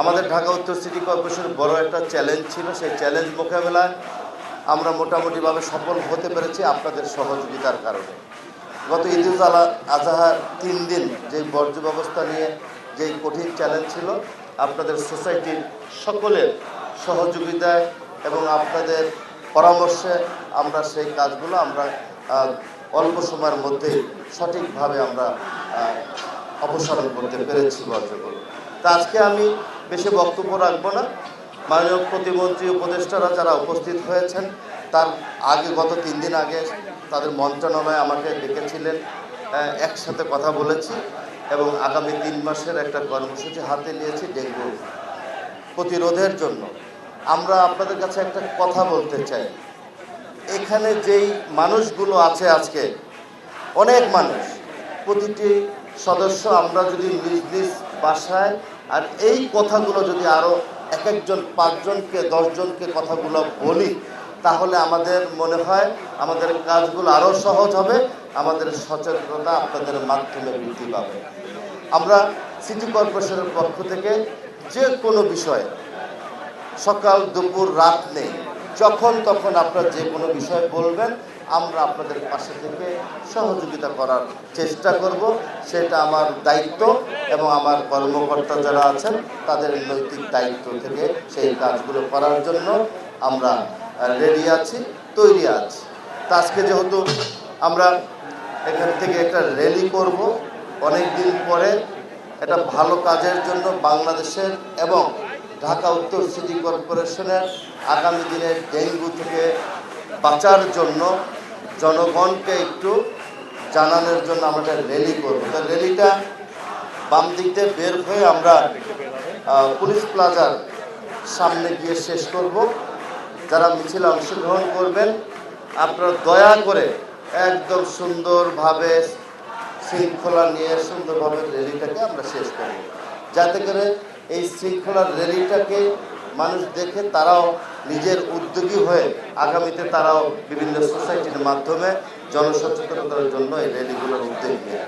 আমাদের ঢাকা উত্তর সিটি কর্পোরেশনের বড় একটা চ্যালেঞ্জ ছিল। সেই চ্যালেঞ্জ মোকাবেলায় আমরা মোটামুটিভাবে সফল হতে পেরেছি আপনাদের সহযোগিতার কারণে। গত ঈদুল আজহার 3 দিন যে বর্জ্য ব্যবস্থা নিয়ে যেই কঠিন চ্যালেঞ্জ ছিল, আপনাদের সোসাইটির সকলের সহযোগিতায় এবং আপনাদের পরামর্শে আমরা সেই কাজগুলো অল্প সময়ের মধ্যে সঠিকভাবে আমরা অপসারণ করতে পেরেছি বর্জ্যগুলো। তা আজকে আমি বেশি বক্তব্য রাখবো না। মাননীয় প্রতিমন্ত্রী উপদেষ্টারা যারা উপস্থিত হয়েছেন, তার আগে গত 3 দিন আগে তাদের মন্ত্রণালয়ে আমাকে ডেকেছিলেন, একসাথে কথা বলেছি এবং আগামী 3 মাসের একটা কর্মসূচি হাতে নিয়েছি ডেঙ্গু প্রতিরোধের জন্য। আমরা আপনাদের কাছে একটা কথা বলতে চাই, এখানে যেই মানুষগুলো আছে আজকে, অনেক মানুষ, প্রতিটি সদস্য আমরা যদি নিজ নিজ বাসায় আর এই কথাগুলো যদি আরও একজন 5 জনকে 10 জনকে কথাগুলো বলি, তাহলে আমাদের মনে হয় আমাদের কাজগুলো আরও সহজ হবে, আমাদের সচেতনতা আপনাদের মাধ্যমে বৃদ্ধি পাবে। আমরা সিটি কর্পোরেশনের পক্ষ থেকে যে কোনো বিষয়ে সকাল দুপুর রাত নেই, যখন তখন আপনারা যে কোনো বিষয় বলবেন, আমরা আপনাদের পাশে থেকে সহযোগিতা করার চেষ্টা করব। সেটা আমার দায়িত্ব এবং আমার কর্মকর্তা যারা আছেন তাদের নৈতিক দায়িত্ব থেকে সেই কাজগুলো করার জন্য আমরা রেডি আছি, তৈরি আছি। তা আজকে যেহেতু আমরা এখান থেকে একটা র্যালি করব, অনেক দিন পরে এটা ভালো কাজের জন্য বাংলাদেশের এবং ঢাকা উত্তর সিটি কর্পোরেশনের আগামী দিনের ডেঙ্গু থেকে বাঁচার জন্য জনগণকে একটু জানানোর জন্য আমরা একটা র্যালি করব। তো র্যালিটা বাম দিক দিয়ে বের হয়ে আমরা পুলিশ প্লাজার সামনে গিয়ে শেষ করব। যারা মিছিলে অংশগ্রহণ করবেন, আপনারা দয়া করে একদম সুন্দরভাবে শৃঙ্খলা নিয়ে সুন্দরভাবে র্যালিটাকে আমরা শেষ করব, যাতে করে এই শৃঙ্খলার র্যালিটাকে মানুষ দেখে তারাও নিজের উদ্যোগী হয়ে আগামীতে তারাও বিভিন্ন সোসাইটির মাধ্যমে জনসচেতনতার জন্য এই র্যালিগুলোর উদ্যোগ নেয়।